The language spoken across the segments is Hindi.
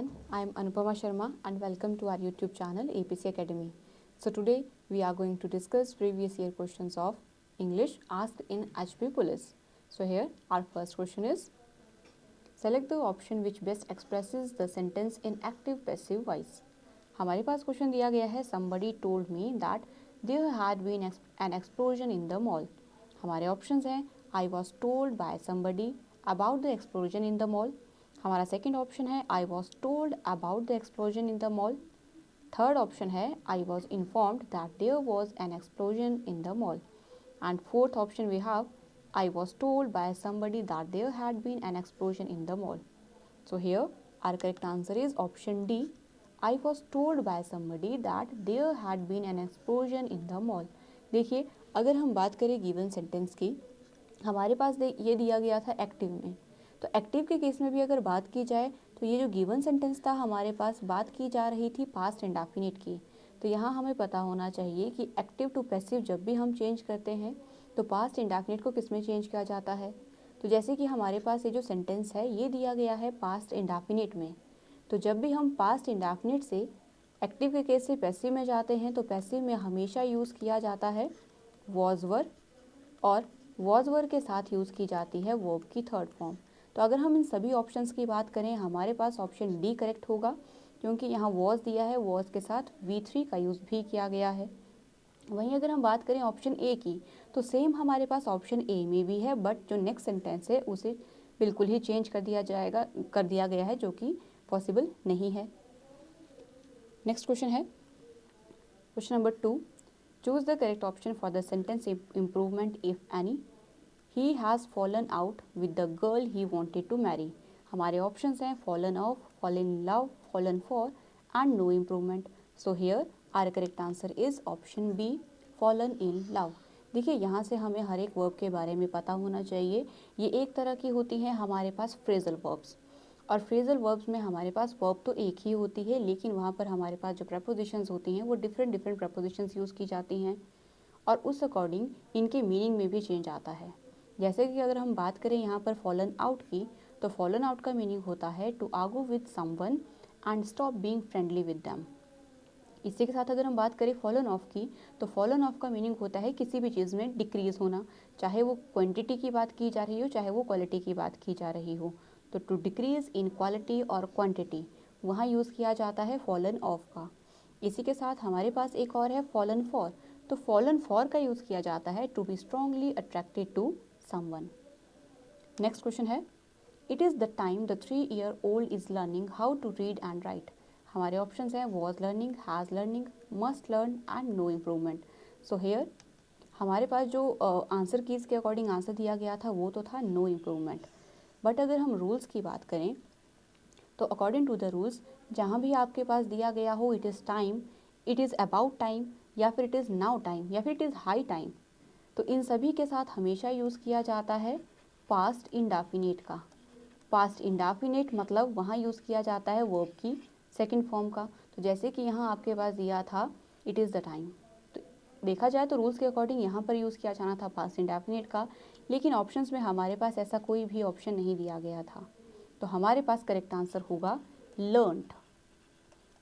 everyone, I am Anupama Sharma and welcome to our YouTube channel APC Academy. So today we are going to discuss previous year questions of English asked in HP Police. So here our first question is, select the option which best expresses the sentence in active passive voice. हमारे पास क्वेश्चन दिया गया है somebody told me that there had been an explosion in the mall. हमारे ऑप्शंस हैं I was told by somebody about the explosion in the mall. हमारा सेकंड ऑप्शन है I was told about the explosion in the mall. Third option है I was informed that there was an explosion in the mall. And fourth option we have I was told by somebody that there had been an explosion in the mall. So here our correct answer is option D. I was told by somebody that there had been an explosion in the mall. देखिए अगर हम बात करें गिवन सेंटेंस की, हमारे पास ये दिया गया था एक्टिव में, तो एक्टिव के केस में भी अगर बात की जाए तो ये जो गिवन सेंटेंस था हमारे पास बात की जा रही थी पास्ट इंडेफिनिट की। तो यहाँ हमें पता होना चाहिए कि एक्टिव टू पैसिव जब भी हम चेंज करते हैं तो पास्ट इंडेफिनिट को किस में चेंज किया जाता है। तो जैसे कि हमारे पास ये जो सेंटेंस है ये दिया गया है पास्ट इंडेफिनिट में, तो जब भी हम पास्ट इंडेफिनिट से एक्टिव के केस से पैसिव में जाते हैं तो पैसिव में हमेशा यूज़ किया जाता है वॉज वर, और वॉज वर के साथ यूज़ की जाती है वर्ब की थर्ड फॉर्म। तो अगर हम इन सभी ऑप्शंस की बात करें हमारे पास ऑप्शन डी करेक्ट होगा, क्योंकि यहाँ वॉज दिया है, वॉज के साथ V3 का यूज़ भी किया गया है। वहीं अगर हम बात करें ऑप्शन ए की, तो सेम हमारे पास ऑप्शन ए में भी है, बट जो नेक्स्ट सेंटेंस है उसे बिल्कुल ही चेंज कर दिया गया है, जो कि पॉसिबल नहीं है। नेक्स्ट क्वेश्चन है question number 2, choose the correct option for the sentence improvement if any. He has fallen out with the girl he wanted to marry. हमारे ऑप्शंस हैं fallen of, fallen in love, fallen for and no improvement. So here our correct answer is option B, fallen in love. देखिए यहाँ से हमें हर एक वर्ब के बारे में पता होना चाहिए। ये एक तरह की होती हैं हमारे पास फ्रेजल वर्ब्स, और फ्रेजल वर्ब्स में हमारे पास वर्ब तो एक ही होती है, लेकिन वहाँ पर हमारे पास जो प्रपोजिशंस होती हैं वो डिफरेंट प्रपोजिशंस यूज़ की जाती हैं, और उस अकॉर्डिंग इनके मीनिंग में भी चेंज आता है। जैसे कि अगर हम बात करें यहाँ पर फॉलन आउट की, तो फॉलन आउट का मीनिंग होता है to argue with someone and stop being friendly with them. इसी के साथ अगर हम बात करें फॉलन ऑफ की, तो फॉलन ऑफ का मीनिंग होता है किसी भी चीज़ में डिक्रीज होना, चाहे वो क्वांटिटी की बात की जा रही हो चाहे वो क्वालिटी की बात की जा रही हो। तो टू डिक्रीज इन क्वालिटी और क्वांटिटी, वहाँ यूज़ किया जाता है फॉलन ऑफ का। इसी के साथ हमारे पास एक और है फॉलन फॉर, तो फॉलन फॉर का यूज़ किया जाता है to be strongly attracted to someone. Next question है, it is the time the 3-year-old is learning how to read and write. हमारे ऑप्शंस हैं was learning, has learning, must learn and no improvement. So here हमारे पास जो आंसर कीज़ के अकॉर्डिंग आंसर दिया गया था वो तो था नो इम्प्रूवमेंट। बट अगर हम रूल्स की बात करें तो अकॉर्डिंग टू द रूल्स जहाँ भी आपके पास दिया गया हो it is time, it is about time, या फिर इट इज़ नाउ टाइम, या फिर इट इज़ हाई टाइम, तो इन सभी के साथ हमेशा यूज़ किया जाता है पास्ट इंडेफिनिट का। पास्ट इंडेफिनिट मतलब वहाँ यूज़ किया जाता है वर्ब की सेकंड फॉर्म का। तो जैसे कि यहाँ आपके पास दिया था इट इज़ द टाइम, तो देखा जाए तो रूल्स के अकॉर्डिंग यहाँ पर यूज़ किया जाना था पास्ट इंडेफिनिट का, लेकिन ऑप्शंस में हमारे पास ऐसा कोई भी ऑप्शन नहीं दिया गया था। तो हमारे पास करेक्ट आंसर होगा लर्नड,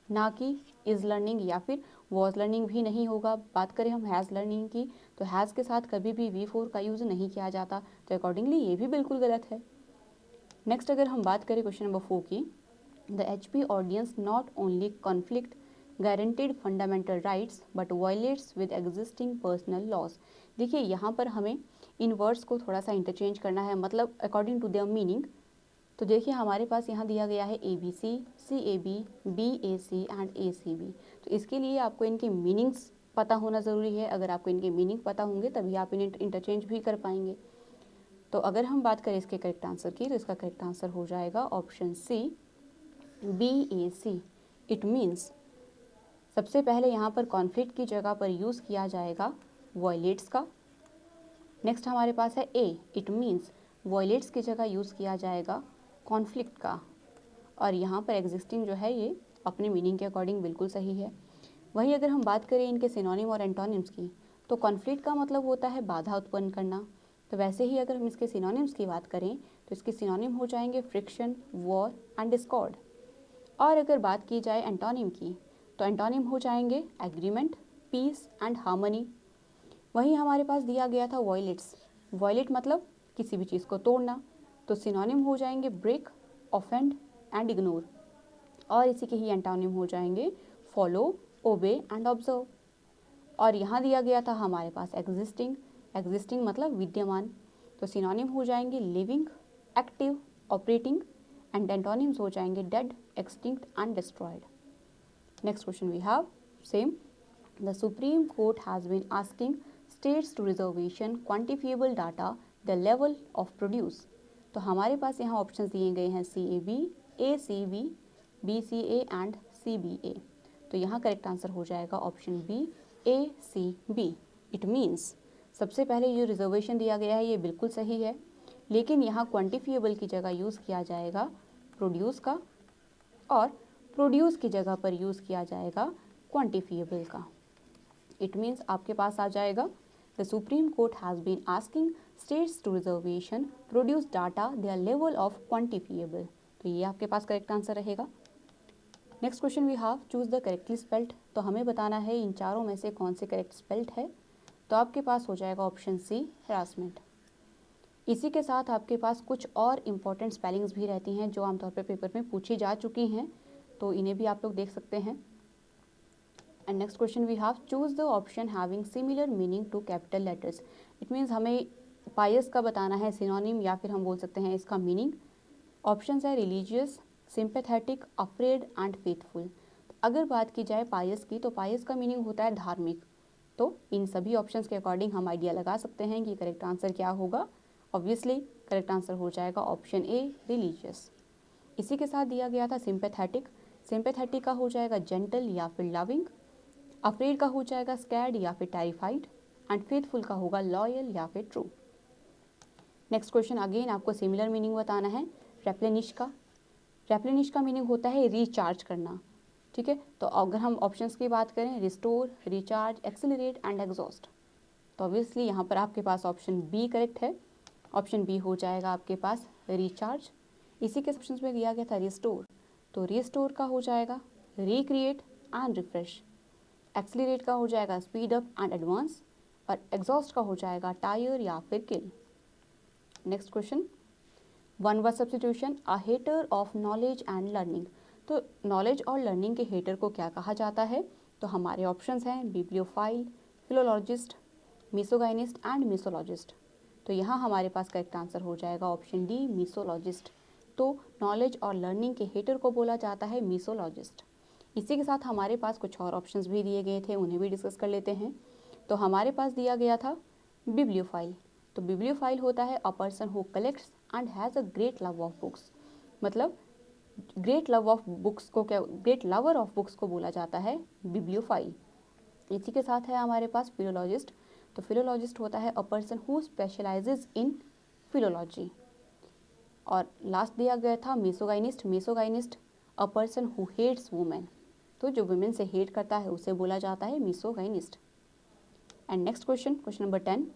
ना कि इज़ लर्निंग या फिर वॉज लर्निंग भी नहीं होगा। बात करें हम हैज़ लर्निंग की, तो हैज़ के साथ कभी भी V4 का यूज़ नहीं किया जाता, तो अकॉर्डिंगली ये भी बिल्कुल गलत है। नेक्स्ट अगर हम बात करें क्वेश्चन नंबर 4 की, the HP ordinance not only conflict guaranteed fundamental rights but violates with existing personal laws. देखिए यहाँ पर हमें इन वर्ड्स को थोड़ा सा इंटरचेंज करना है, मतलब अकॉर्डिंग टू देयर मीनिंग। तो देखिए हमारे पास यहाँ दिया गया है ABC, CAB, BAC and ACB। तो इसके लिए आपको इनके मीनिंग्स पता होना ज़रूरी है। अगर आपको इनके मीनिंग पता होंगे तभी आप इन्हें इंटरचेंज भी कर पाएंगे। तो अगर हम बात करें इसके करेक्ट आंसर की, तो इसका करेक्ट आंसर हो जाएगा option C, BAC। It means सबसे पहले यहाँ पर कॉन्फ्लिक्ट की जगह पर यूज़ किया जाएगा वॉयलेट्स का। नेक्स्ट हमारे पास है A, इट मीन्स वॉयलेट्स की जगह यूज़ किया जाएगा कॉन्फ्लिक्ट का, और यहाँ पर एग्जिस्टिंग जो है ये अपने मीनिंग के अकॉर्डिंग बिल्कुल सही है। वहीं अगर हम बात करें इनके सिनोनिम और एंटोनिम्स की, तो कॉन्फ्लिक्ट का मतलब होता है बाधा उत्पन्न करना। तो वैसे ही अगर हम इसके सिनोनिम्स की बात करें तो इसके सिनोनिम हो जाएंगे फ्रिक्शन, वॉर एंड डिस्कॉर्ड। और अगर बात की जाए एंटोनिम की, तो एंटोनिम हो जाएंगे एग्रीमेंट, पीस एंड हार्मनी। वहीं हमारे पास दिया गया था वॉयलेट्स। वॉयलेट मतलब किसी भी चीज़ को तोड़ना, तो सिनोनिम हो जाएंगे ब्रेक, ऑफेंड एंड इग्नोर। और इसी के ही एंटोनिम हो जाएंगे फॉलो, ओबे एंड ऑब्जर्व। और यहाँ दिया गया था हमारे पास एग्जिस्टिंग। एग्जिस्टिंग मतलब विद्यमान, तो सिनोनिम हो जाएंगे living, active, operating and antonyms हो जाएंगे dead, extinct and destroyed. Next question we have same, the supreme court has been asking states to reservation quantifiable data the level of produce. तो हमारे पास यहाँ ऑप्शन दिए गए हैं CAB, ACB, BCA and CBA। तो यहाँ करेक्ट आंसर हो जाएगा option B, ACB। It means सबसे पहले जो रिजर्वेशन दिया गया है ये बिल्कुल सही है, लेकिन यहाँ क्वांटिफिएबल की जगह यूज़ किया जाएगा प्रोड्यूस का, और प्रोड्यूस की जगह पर यूज़ किया जाएगा क्वांटिफिएबल का। इट मीन्स आपके पास आ जाएगा the supreme court has been asking states to reservation produce data their level of quantifiable. तो ये आपके पास करेक्ट आंसर रहेगा। Next question we have choose the correctly spelled. तो हमें बताना है इन चारों में से कौन से करेक्ट स्पेल्ड है। तो आपके पास हो जाएगा ऑप्शन सी, हैरासमेंट। इसी के साथ आपके पास कुछ और इम्पॉर्टेंट स्पेलिंग्स भी रहती हैं जो आमतौर पर पेपर में पूछी जा चुकी हैं, तो इन्हें भी आप लोग देख सकते हैं। And next question we have choose the option having similar meaning to capital letters. It means हमें पायस का बताना है सिनोनिम, या फिर हम बोल सकते हैं इसका मीनिंग। ऑप्शंस है religious, sympathetic, afraid and faithful. अगर बात की जाए पायस की, तो पायस का मीनिंग होता है धार्मिक। तो इन सभी ऑप्शंस के अकॉर्डिंग हम आइडिया लगा सकते हैं कि करेक्ट आंसर क्या होगा। ऑब्वियसली करेक्ट आंसर हो जाएगा ऑप्शन ए, रिलीजियस। इसी के साथ दिया गया था सिंपैथेटिक। सिंपैथेटिक का हो जाएगा जेंटल या फिर लविंग, अफ्रेड का हो जाएगा स्कैर्ड या फिर टेरिफाइड, एंड फेथफुल का होगा लॉयल या फिर ट्रू। नेक्स्ट क्वेश्चन अगेन आपको सिमिलर मीनिंग बताना है रेप्लेनिश का। रेप्लेनिश का मीनिंग होता है रिचार्ज करना, ठीक है। तो अगर हम ऑप्शंस की बात करें, restore, recharge, accelerate and exhaust, तो ऑब्वियसली यहाँ पर आपके पास ऑप्शन बी करेक्ट है। ऑप्शन बी हो जाएगा आपके पास रिचार्ज। इसी के ऑप्शन में दिया गया था रिस्टोर, तो रिस्टोर का हो जाएगा रिक्रिएट एंड रिफ्रेश। एक्सेलरेट का हो जाएगा स्पीड अप एंड एडवांस, और एग्जॉस्ट का हो जाएगा टायर या फिर kill. Next question, one word substitution, a hater of knowledge and learning. तो नॉलेज और लर्निंग के हेटर को क्या कहा जाता है। तो हमारे ऑप्शंस हैं bibliophile, philologist, misogynist and misologist. तो यहाँ हमारे पास करेक्ट आंसर हो जाएगा ऑप्शन डी, मिसोलॉजिस्ट। तो नॉलेज और लर्निंग के हेटर को बोला जाता है मिसोलॉजिस्ट। इसी के साथ हमारे पास कुछ और ऑप्शंस भी दिए गए थे, उन्हें भी डिस्कस कर लेते हैं। तो हमारे पास दिया गया था बिब्लियोफाइल। तो बिब्लियोफाइल होता है a person who collects and has a great love of books. मतलब ग्रेट लव ऑफ बुक्स को क्या, ग्रेट लवर ऑफ बुक्स को बोला जाता है बिब्लियोफाइल। इसी के साथ है हमारे पास फिलोलॉजिस्ट। तो फिलोलॉजिस्ट होता है a person who specialises in philology. और लास्ट दिया गया था misogynist. Misogynist a person who hates women. तो जो वुमेन से हेट करता है उसे बोला जाता है misogynist. And next question, question number 10,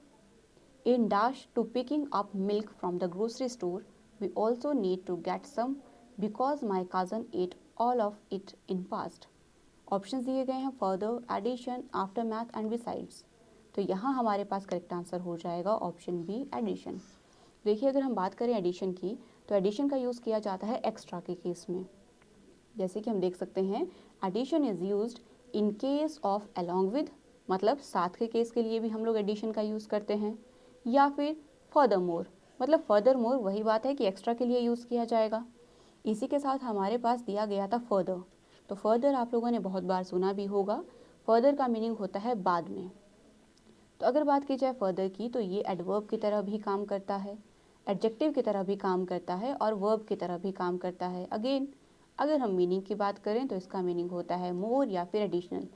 in dash to picking up milk from the grocery store, we also need to get some because my cousin ate all of it in past. Options दिए गए हैं further, addition, aftermath and besides. तो यहाँ हमारे पास करेक्ट आंसर हो जाएगा ऑप्शन बी, एडिशन। देखिए अगर हम बात करें एडिशन की, तो एडिशन का यूज़ किया जाता है एक्स्ट्रा के केस में। जैसे कि हम देख सकते हैं addition is used in case of along with, मतलब साथ के केस के लिए भी हम लोग एडिशन का यूज़ करते हैं, या फिर फर्दर मोर, मतलब फर्दर मोर वही बात है कि एक्स्ट्रा के लिए यूज़ किया जाएगा। इसी के साथ हमारे पास दिया गया था फर्दर। तो फर्दर आप लोगों ने बहुत बार सुना भी होगा। फर्दर का मीनिंग होता है बाद में। तो अगर बात की जाए फर्दर की, तो ये एडवर्ब की तरह भी काम करता है, एडजेक्टिव की तरह भी काम करता है, और वर्ब की तरह भी काम करता है। अगेन अगर हम मीनिंग की बात करें तो इसका मीनिंग होता है मोर या फिर एडिशनल,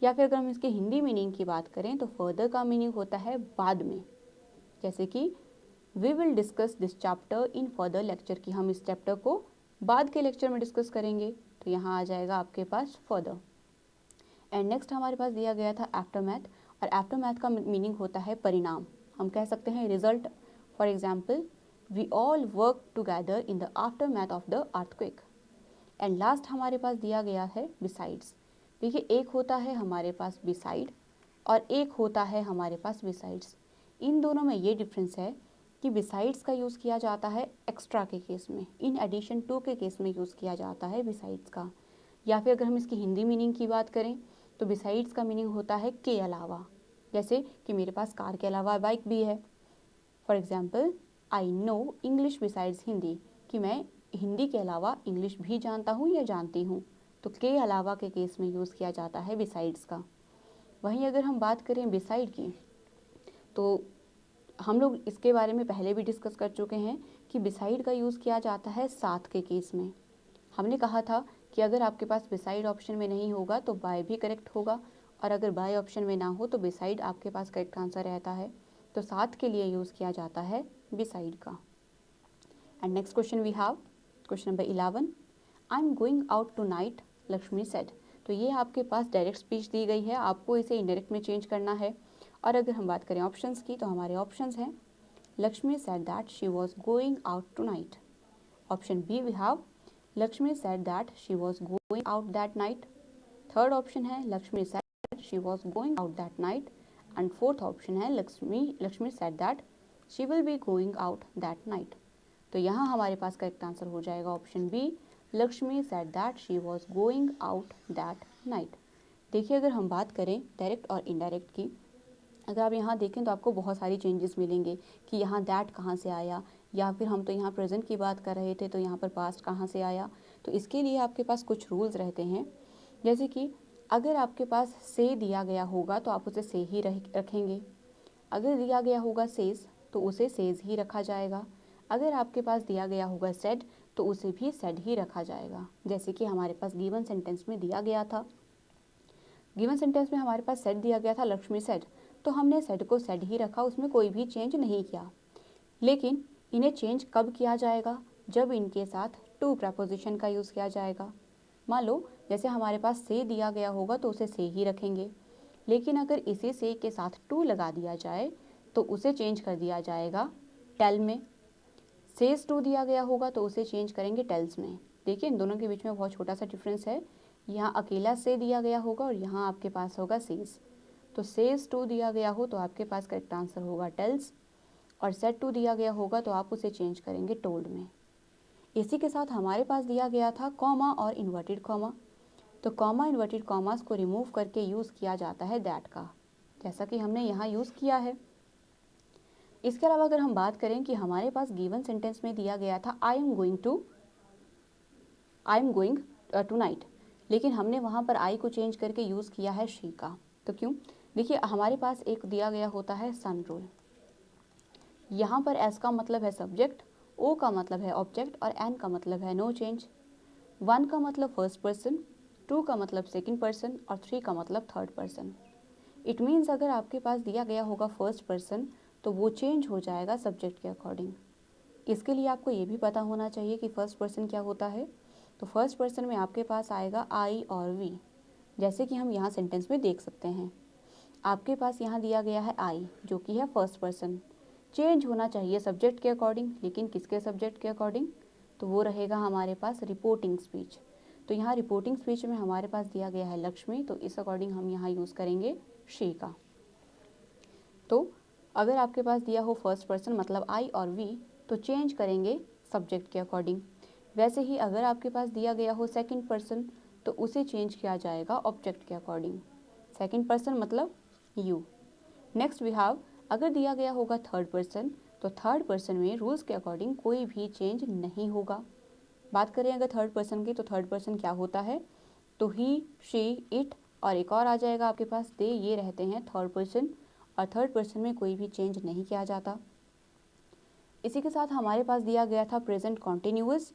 या फिर अगर हम इसके हिंदी मीनिंग की बात करें तो फर्दर का मीनिंग होता है बाद में। जैसे कि we will discuss this chapter in further lecture, कि हम इस चैप्टर को बाद के लेक्चर में डिस्कस करेंगे। तो यहाँ आ जाएगा आपके पास फर्दर। एंड नेक्स्ट हमारे पास दिया गया था आफ्टरमैथ, और आफ्टरमैथ का मीनिंग होता है परिणाम। हम कह सकते हैं result. For example, we all work together in the aftermath of the earthquake. And last हमारे पास दिया गया है बिसाइड्स। देखिए एक होता है हमारे पास बिसाइड और एक होता है हमारे पास बिसाइड्स। इन दोनों में ये डिफरेंस है कि बिसाइड्स का यूज़ किया जाता है एक्स्ट्रा के केस में, इन एडिशन टू के केस में यूज़ किया जाता है बिसाइड्स का। या फिर अगर हम इसकी हिंदी मीनिंग की बात करें तो बिसाइड्स का मीनिंग होता है के अलावा। जैसे कि मेरे पास कार के अलावा बाइक भी है। For example I know English besides Hindi, कि मैं हिंदी के अलावा इंग्लिश भी जानता हूँ या जानती हूँ। तो के अलावा के केस में यूज़ किया जाता है बिसाइड्स का। वहीं अगर हम बात करें बिसाइड की, तो हम लोग इसके बारे में पहले भी डिस्कस कर चुके हैं कि बिसाइड का यूज़ किया जाता है साथ के केस में। हमने कहा था कि अगर आपके पास बिसाइड ऑप्शन में नहीं होगा तो बाय भी करेक्ट होगा, और अगर बाय ऑप्शन में ना हो तो बिसाइड आपके पास करेक्ट आंसर रहता है। तो साथ के लिए यूज़ किया जाता है बिसाइड का। And next question we have question number 11, I am going out tonight Lakshmi said. तो ये आपके पास डायरेक्ट स्पीच दी गई है, आपको इसे इनडायरेक्ट में चेंज करना है। और अगर हम बात करें ऑप्शंस की तो हमारे ऑप्शंस हैं Lakshmi said that she was going out tonight. Option B we have Lakshmi said that she was going out that night. Third option है Lakshmi said she was going out that night. And fourth option है Lakshmi said that she will be going out that night. तो यहाँ हमारे पास करेक्ट आंसर हो जाएगा option B, Lakshmi said that she was going out that night. देखिए अगर हम बात करें डायरेक्ट और इनडायरेक्ट की, अगर आप यहाँ देखें तो आपको बहुत सारी चेंजेस मिलेंगे कि यहाँ दैट कहाँ से आया, या फिर हम तो यहाँ प्रेजेंट की बात कर रहे थे तो यहाँ पर पास्ट कहाँ से आया। तो इसके लिए आपके पास कुछ रूल्स रहते हैं, जैसे कि अगर आपके पास से दिया गया होगा तो आप उसे से ही रखेंगे। अगर दिया गया होगा सेज तो उसे सेज ही रखा जाएगा। अगर आपके पास दिया गया होगा सेड तो उसे भी सेड ही रखा जाएगा। जैसे कि हमारे पास गिवन सेंटेंस में दिया गया था, गिवन सेंटेंस में हमारे पास सेड दिया गया था लक्ष्मी सेड, तो हमने सेड को सेड ही रखा, उसमें कोई भी चेंज नहीं किया। लेकिन इन्हें चेंज कब किया जाएगा, जब इनके साथ टू प्रपोजिशन का यूज़ किया जाएगा। मान लो जैसे हमारे पास से दिया गया होगा तो उसे से ही रखेंगे, लेकिन अगर इसी से के साथ टू लगा दिया जाए तो उसे चेंज कर दिया जाएगा टेल में। सेज टू दिया गया होगा तो उसे चेंज करेंगे टेल्स में। देखिए इन दोनों के बीच में बहुत छोटा सा डिफरेंस है, यहाँ अकेला से दिया गया होगा और यहाँ आपके पास होगा सेज। तो सेज टू दिया गया हो तो आपके पास करेक्ट आंसर होगा टेल्स, और सेड टू दिया गया होगा तो आप उसे चेंज करेंगे टोल्ड में। इसी के साथ हमारे पास दिया गया था कॉमा और इन्वर्टेड कॉमा, तो कॉमा इन्वर्टेड कॉमास को रिमूव करके यूज़ किया जाता है दैट का, जैसा कि हमने यहाँ यूज़ किया है। इसके अलावा अगर हम बात करें कि हमारे पास गिवन सेंटेंस में दिया गया था I am going tonight, लेकिन हमने वहाँ पर आई को चेंज करके यूज़ किया है शी का। तो क्यों? देखिए हमारे पास एक दिया गया होता है सन रूल, यहाँ पर एस का मतलब है सब्जेक्ट, ओ का मतलब है ऑब्जेक्ट और एन का मतलब है नो चेंज। वन का मतलब फर्स्ट पर्सन, टू का मतलब सेकंड पर्सन और थ्री का मतलब थर्ड पर्सन। इट मीन्स अगर आपके पास दिया गया होगा फर्स्ट पर्सन तो वो चेंज हो जाएगा सब्जेक्ट के अकॉर्डिंग। इसके लिए आपको ये भी पता होना चाहिए कि फर्स्ट पर्सन क्या होता है। तो फर्स्ट पर्सन में आपके पास आएगा आई और वी, जैसे कि हम यहाँ सेंटेंस में देख सकते हैं। आपके पास यहाँ दिया गया है आई जो कि है फर्स्ट पर्सन, चेंज होना चाहिए सब्जेक्ट के अकॉर्डिंग, लेकिन किसके सब्जेक्ट के अकॉर्डिंग? तो वो रहेगा हमारे पास रिपोर्टिंग स्पीच। तो यहाँ रिपोर्टिंग स्पीच में हमारे पास दिया गया है लक्ष्मी, तो इस अकॉर्डिंग हम यहाँ यूज़ करेंगे शी का। तो अगर आपके पास दिया हो फर्स्ट पर्सन मतलब आई और वी तो चेंज करेंगे सब्जेक्ट के अकॉर्डिंग। वैसे ही अगर आपके पास दिया गया हो सेकंड पर्सन तो उसे चेंज किया जाएगा ऑब्जेक्ट के अकॉर्डिंग। सेकंड पर्सन मतलब यू। नेक्स्ट वी हैव अगर दिया गया होगा थर्ड पर्सन तो थर्ड पर्सन में रूल्स के अकॉर्डिंग कोई भी चेंज नहीं होगा। बात करें अगर थर्ड पर्सन की तो थर्ड पर्सन क्या होता है? तो ही, शी, इट और एक और आ जाएगा आपके पास दे, ये रहते हैं थर्ड पर्सन, और थर्ड पर्सन में कोई भी चेंज नहीं किया जाता। इसी के साथ हमारे पास दिया गया था प्रेजेंट कॉन्टिन्यूअस।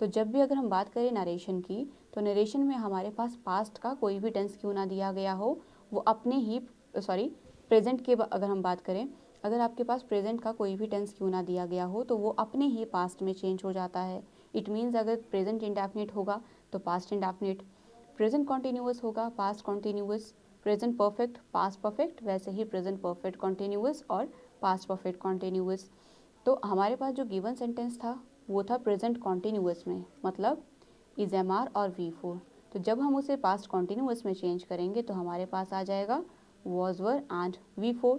तो जब भी अगर हम बात करें नरेशन की तो नरेशन में हमारे पास पास्ट का कोई भी टेंस क्यों ना दिया गया हो, वो अपने ही प्रेजेंट के अगर हम बात करें, अगर आपके पास प्रेजेंट का कोई भी टेंस क्यों ना दिया गया हो तो वो अपने ही पास्ट में चेंज हो जाता है। इट मीन्स अगर प्रेजेंट इंडेफिनिट होगा तो पास्ट इंडेफिनिट, प्रेजेंट कॉन्टिन्यूअस होगा past continuous, present perfect past perfect, वैसे ही प्रेजेंट परफेक्ट कॉन्टिन्यूअस और पास्ट परफेक्ट कॉन्टिन्यूअस। तो हमारे पास जो गिवन सेंटेंस था वो था प्रेजेंट कॉन्टिन्यूअस में, मतलब इज एम आर और V4। तो जब हम उसे पास्ट कॉन्टिन्यूअस में चेंज करेंगे तो हमारे पास आ जाएगा वॉज वर एंड V4।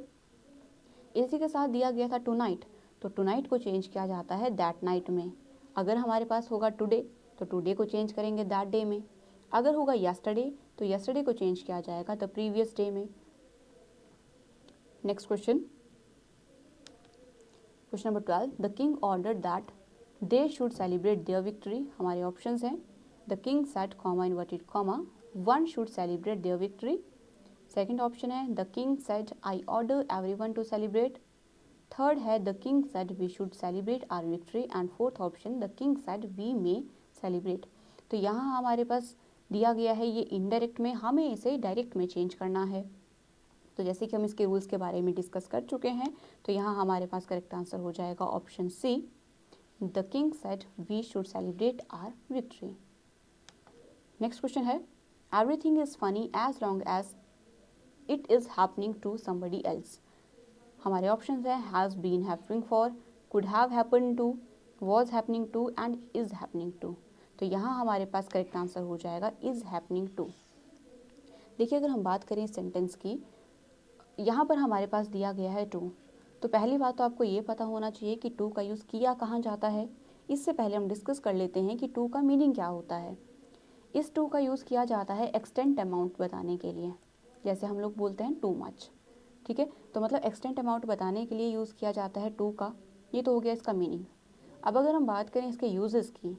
इसी के साथ दिया गया था टू नाइट, तो टू नाइट को चेंज किया जाता है दैट नाइट में। अगर हमारे पास होगा टुडे तो टुडे को चेंज करेंगे दैट डे में। अगर होगा यस्टरडे तो यस्टरडे को चेंज किया जाएगा द प्रीवियस डे में। Next question, question number 12, the king order that they should celebrate their victory. हमारे ऑप्शंस हैं the king said comma inverted comma one should celebrate their victory. Second option है the king said I order everyone to celebrate. Third है the king said we should celebrate our victory. And fourth option the king said we may celebrate. तो यहाँ हमारे पास दिया गया है ये इनडायरेक्ट में, हमें इसे डायरेक्ट में चेंज करना है। तो जैसे कि हम इसके रूल्स के बारे में डिस्कस कर चुके हैं, तो यहाँ हमारे पास करेक्ट आंसर हो जाएगा option C, the king said we should celebrate our victory. Next question है everything is funny as long as it is happening to somebody else. हमारे ऑप्शन है has been happening for, could have happen to, was happening to and is happening to. तो यहाँ हमारे पास करेक्ट आंसर हो जाएगा इज हैपनिंग टू। देखिए अगर हम बात करें इस सेंटेंस की, यहाँ पर हमारे पास दिया गया है टू। तो पहली बात तो आपको ये पता होना चाहिए कि टू का यूज़ किया कहाँ जाता है। इससे पहले हम डिस्कस कर लेते हैं कि टू का मीनिंग क्या होता है। इस टू का यूज़ किया जाता है एक्सटेंट अमाउंट बताने के लिए, जैसे हम लोग बोलते हैं टू मच, ठीक है। तो मतलब एक्सटेंट अमाउंट बताने के लिए यूज़ किया जाता है टू का। ये तो हो गया इसका मीनिंग। अब अगर हम बात करें इसके यूजेस की,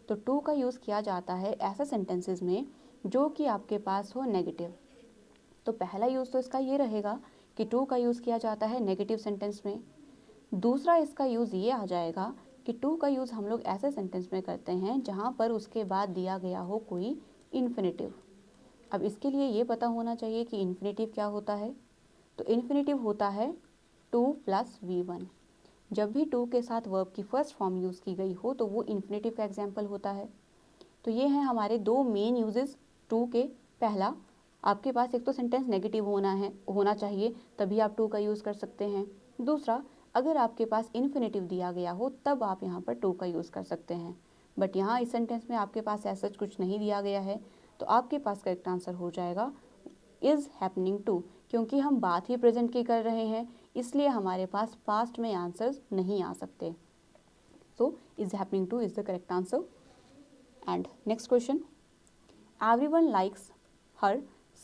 तो टू का यूज़ किया जाता है ऐसे सेंटेंसेस में जो कि आपके पास हो नेगेटिव। तो पहला यूज़ तो इसका ये रहेगा कि टू का यूज़ किया जाता है नेगेटिव सेंटेंस में। दूसरा इसका यूज़ ये आ जाएगा कि टू का यूज़ हम लोग ऐसे सेंटेंस में करते हैं जहाँ पर उसके बाद दिया गया हो कोई इन्फिनेटिव। अब इसके लिए ये पता होना चाहिए कि इन्फिनेटिव क्या होता है। तो इन्फिनेटिव होता है टू प्लस V1। जब भी टू के साथ वर्ब की फर्स्ट फॉर्म यूज़ की गई हो तो वो इन्फिनेटिव का एग्जाम्पल होता है। तो ये हैं हमारे दो मेन यूजेस टू के। पहला, आपके पास एक तो सेंटेंस नेगेटिव होना चाहिए, तभी आप टू का यूज़ कर सकते हैं। दूसरा, अगर आपके पास इन्फिनेटिव दिया गया हो तब आप यहाँ पर टू का यूज़ कर सकते हैं। बट यहाँ इस सेंटेंस में आपके पास ऐसा कुछ नहीं दिया गया है, तो आपके पास करेक्ट आंसर हो जाएगा इज़ हैपनिंग टू। क्योंकि हम बात ही प्रेजेंट की कर रहे हैं, इसलिए हमारे पास पास्ट में आंसर्स नहीं आ सकते। So is happening to is the correct answer. And next question, everyone likes her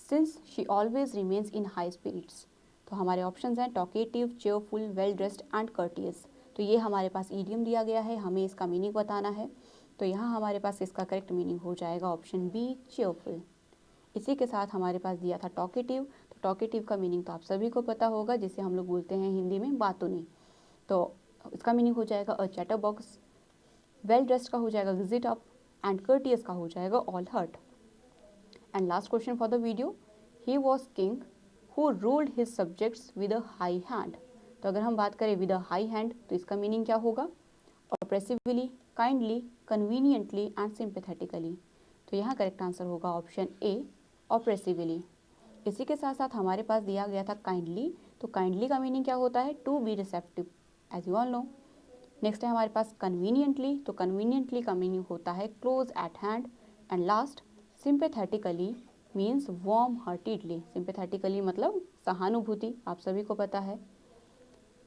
since she always remains in high spirits. तो हमारे ऑप्शंस हैं talkative, cheerful, well dressed and courteous. तो ये हमारे पास ईडियम दिया गया है, हमें इसका मीनिंग बताना है। तो यहाँ हमारे पास इसका करेक्ट मीनिंग हो जाएगा ऑप्शन बी, चेयरफुल। इसी के साथ हमारे पास दिया था टॉकेटिव। तो टॉकेटिव का मीनिंग तो आप सभी को पता होगा, जिसे हम लोग बोलते हैं हिंदी में बातूनी। तो इसका मीनिंग हो जाएगा अ चैटर बॉक्स। वेल ड्रेस्ड का हो जाएगा विजिट अप एंड कर्टियस का हो जाएगा all heart. And last question for the video, he was king who ruled his subjects with a high hand. तो अगर हम बात करें विद अ हाई हैंड तो इसका मीनिंग क्या होगा, ऑप्रेसिवली, काइंडली, कन्वीनियंटली एंड सिंपैथेटिकली। तो यहाँ करेक्ट आंसर होगा ऑप्शन ए, ऑप्रेसिवली। इसी के साथ साथ हमारे पास दिया गया था काइंडली। तो काइंडली का मीनिंग क्या होता है, to be receptive, as you all know. Next है हमारे पास कन्वीनियंटली। तो कन्वीनियंटली का मीनिंग होता है close at hand. And last sympathetically means warm heartedly. Sympathetically मतलब सहानुभूति, आप सभी को पता है।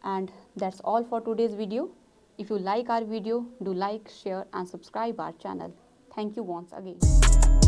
And that's all for today's video. If you like our video, do like, share and subscribe our channel. Thank you once again.